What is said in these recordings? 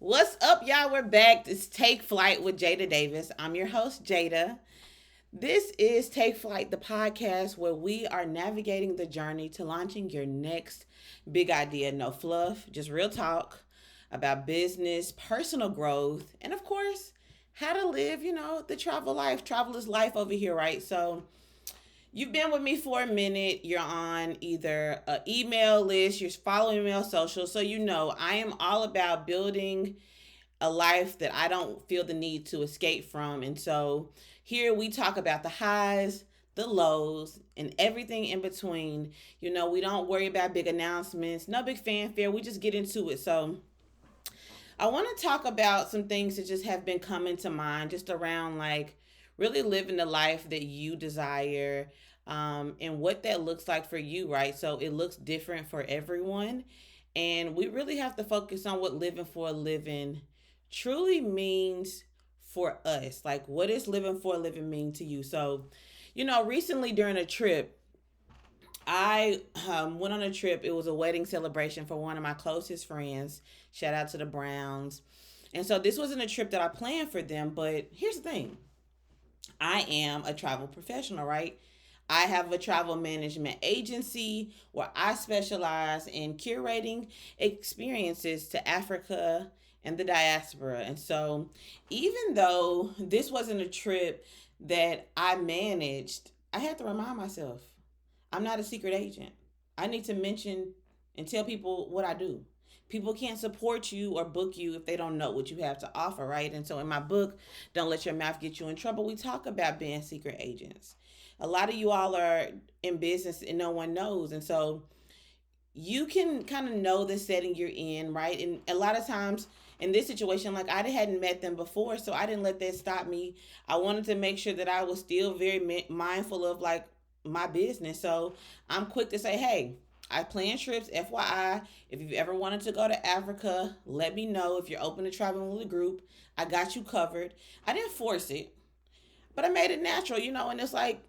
What's up, y'all? We're back. It's Take Flight with Jada Davis. I'm your host, Jada. This is Take Flight, the podcast where we are navigating the journey to launching your next big idea. No fluff, just real talk about business, personal growth, and of course, how to live, the travel life. Travel is life over here, right? So, you've been with me for a minute. You're on either an email list, you're following me on social. So, I am all about building a life that I don't feel the need to escape from. And so here we talk about the highs, the lows, and everything in between. We don't worry about big announcements, no big fanfare. We just get into it. So I want to talk about some things that just have been coming to mind just around like really living the life that you desire, and what that looks like for you, right? So it looks different for everyone. And we really have to focus on what living for a living truly means for us. Like, what does living for a living mean to you? So, recently during a trip, I went on a trip. It was a wedding celebration for one of my closest friends. Shout out to the Browns. And so this wasn't a trip that I planned for them, but here's the thing. I am a travel professional, right? I have a travel management agency where I specialize in curating experiences to Africa and the diaspora. And so, even though this wasn't a trip that I managed, I had to remind myself I'm not a secret agent. I need to mention and tell people what I do. People can't support you or book you if they don't know what you have to offer, right? And so in my book, Don't Let Your Mouth Get You in Trouble, we talk about being secret agents. A lot of you all are in business and no one knows. And so you can kind of know the setting you're in, right? And a lot of times in this situation, like I hadn't met them before, so I didn't let that stop me. I wanted to make sure that I was still very mindful of like my business. So I'm quick to say, hey, I plan trips, FYI. If you've ever wanted to go to Africa, let me know. If you're open to traveling with a group, I got you covered. I didn't force it, but I made it natural, and it's like,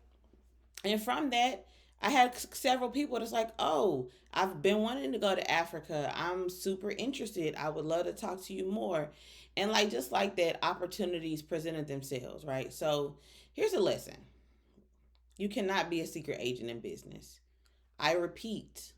and from that, I had several people that's like, oh, I've been wanting to go to Africa. I'm super interested. I would love to talk to you more. And like, just like that, opportunities presented themselves, right? So here's a lesson. You cannot be a secret agent in business. I repeat,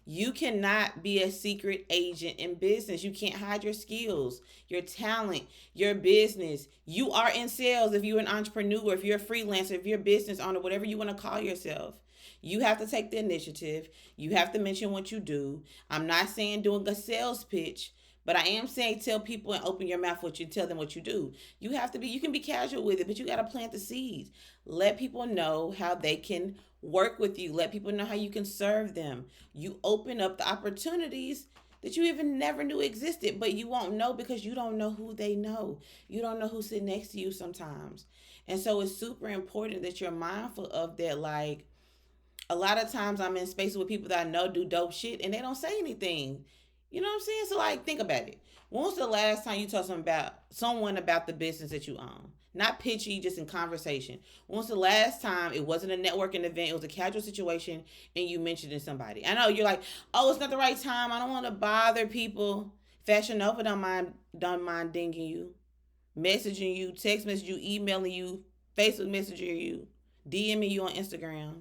you cannot be a secret agent in business. You can't hide your skills, your talent, your business. You are in sales if you're an entrepreneur, if you're a freelancer, if you're a business owner, whatever you want to call yourself. You have to take the initiative. You have to mention what you do. I'm not saying doing a sales pitch, but I am saying tell people and open your mouth what you tell them what you do. You can be casual with it, but you got to plant the seeds. Let people know how they can work with you. Let people know how you can serve them. You open up the opportunities that you even never knew existed, but you won't know because you don't know who they know. You don't know who's sitting next to you sometimes. And so it's super important that you're mindful of that. Like, a lot of times I'm in spaces with people that I know do dope shit and they don't say anything. You know what I'm saying? So like, think about it. When was the last time you told someone about the business that you own? Not pitchy, just in conversation. When was the last time it wasn't a networking event, it was a casual situation, and you mentioned it to somebody? I know you're like, oh, it's not the right time. I don't want to bother people. Fashion Nova don't mind dinging you, messaging you, text messaging you, emailing you, Facebook messaging you, DMing you on Instagram.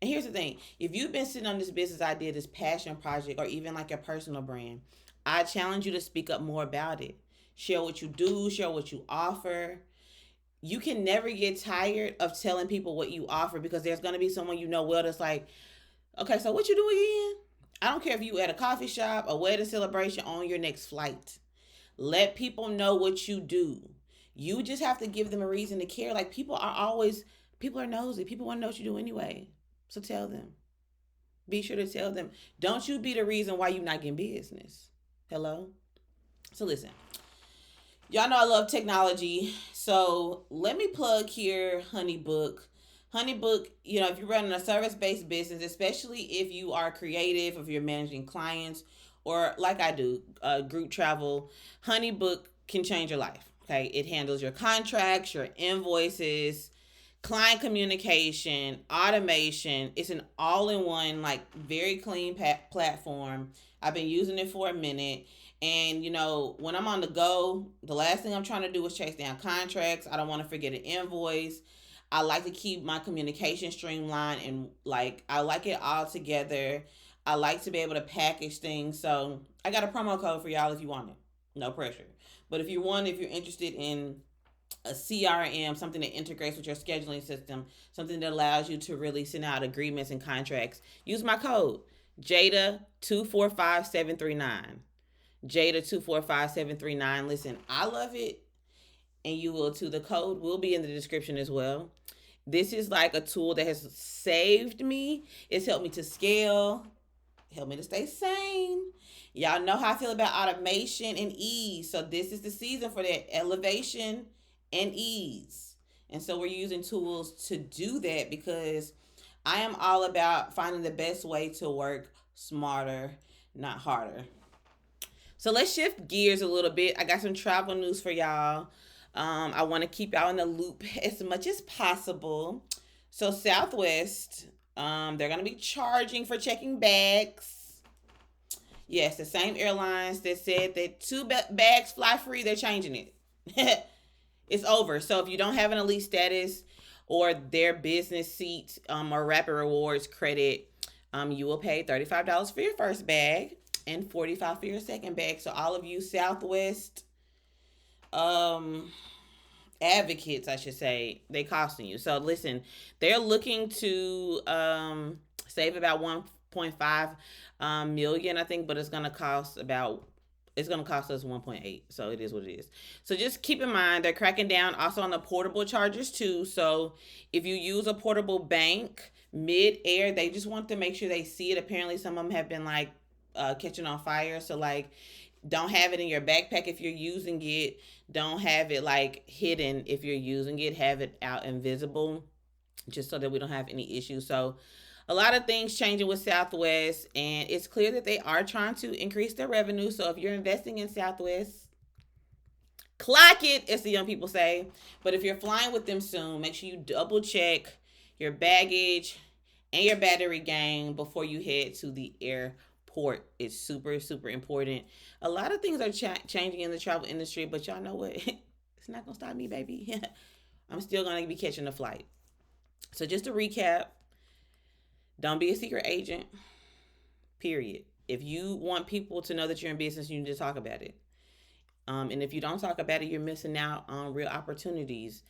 And here's the thing, if you've been sitting on this business idea, this passion project, or even like your personal brand, I challenge you to speak up more about it. Share what you do, share what you offer. You can never get tired of telling people what you offer because there's going to be someone well that's like, okay, so what you do again? I don't care if you at a coffee shop, a wedding celebration, on your next flight. Let people know what you do. You just have to give them a reason to care. Like, people are nosy. People want to know what you do anyway. So tell them. Be sure to tell them. Don't you be the reason why you're not getting business. Hello? So listen. Y'all know I love technology. So let me plug here HoneyBook. HoneyBook, if you're running a service-based business, especially if you are creative, if you're managing clients, or like I do, group travel, HoneyBook can change your life. Okay, it handles your contracts, your invoices, client communication, automation. It's an all-in-one, like very clean platform. I've been using it for a minute. And, when I'm on the go, the last thing I'm trying to do is chase down contracts. I don't want to forget an invoice. I like to keep my communication streamlined and I like it all together. I like to be able to package things. So I got a promo code for y'all if you want it. No pressure. But if you're interested in a CRM, something that integrates with your scheduling system, something that allows you to really send out agreements and contracts, use my code Jada245739. Jada245739. Listen, I love it and you will too. The code will be in the description as well. This is like a tool that has saved me. It's helped me to scale, helped me to stay sane. Y'all know how I feel about automation and ease. So this is the season for that elevation and ease. And so we're using tools to do that because I am all about finding the best way to work smarter, not harder. So let's shift gears a little bit. I got some travel news for y'all. I want to keep y'all in the loop as much as possible. So Southwest, they're gonna be charging for checking bags. Yes, the same airlines that said that two bags fly free, they're changing it. It's over. So if you don't have an elite status or their business seat or rapid rewards credit, you will pay $35 for your first bag and $45 for your second bag. So all of you Southwest advocates, I should say, they costing you. So listen, they're looking to save about 1.5 million, I think, but it's gonna cost us 1.8. So it is what it is. So just keep in mind they're cracking down also on the portable chargers too. So if you use a portable bank mid-air, they just want to make sure they see it. Apparently some of them have been catching on fire. So don't have it in your backpack if you're using it. Don't have it hidden if you're using it. Have it out and visible just so that we don't have any issues. So a lot of things changing with Southwest, and it's clear that they are trying to increase their revenue. So if you're investing in Southwest, clock it, as the young people say. But if you're flying with them soon, make sure you double check your baggage and your battery game before you head to the airport. It's super, super important. A lot of things are changing in the travel industry, but y'all know what? It's not going to stop me, baby. I'm still going to be catching the flight. So just to recap, don't be a secret agent, period. If you want people to know that you're in business, you need to talk about it. And if you don't talk about it, you're missing out on real opportunities.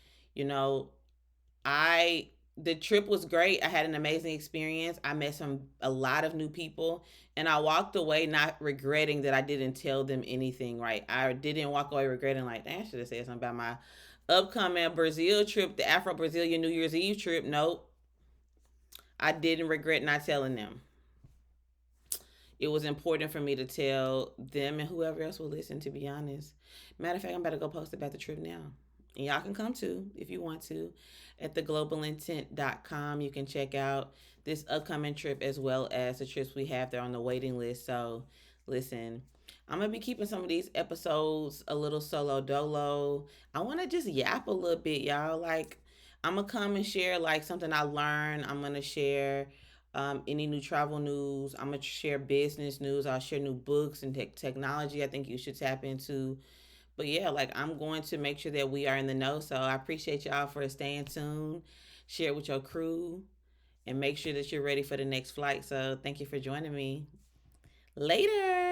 The trip was great. I had an amazing experience. I met a lot of new people, and I walked away not regretting that I didn't tell them anything. Right? I didn't walk away regretting I should have said something about my upcoming Brazil trip, the Afro Brazilian New Year's Eve trip. Nope. I didn't regret not telling them. It was important for me to tell them and whoever else will listen, to be honest. Matter of fact, I'm about to go post about the trip now. And y'all can come too if you want to at theglobalintent.com. You can check out this upcoming trip as well as the trips we have there on the waiting list. So listen, I'm going to be keeping some of these episodes a little solo dolo. I want to just yap a little bit, y'all. I'm going to come and share something I learned. I'm going to share any new travel news. I'm going to share business news. I'll share new books and technology I think you should tap into. But yeah, I'm going to make sure that we are in the know. So I appreciate y'all for staying tuned. Share it with your crew and make sure that you're ready for the next flight. So thank you for joining me. Later.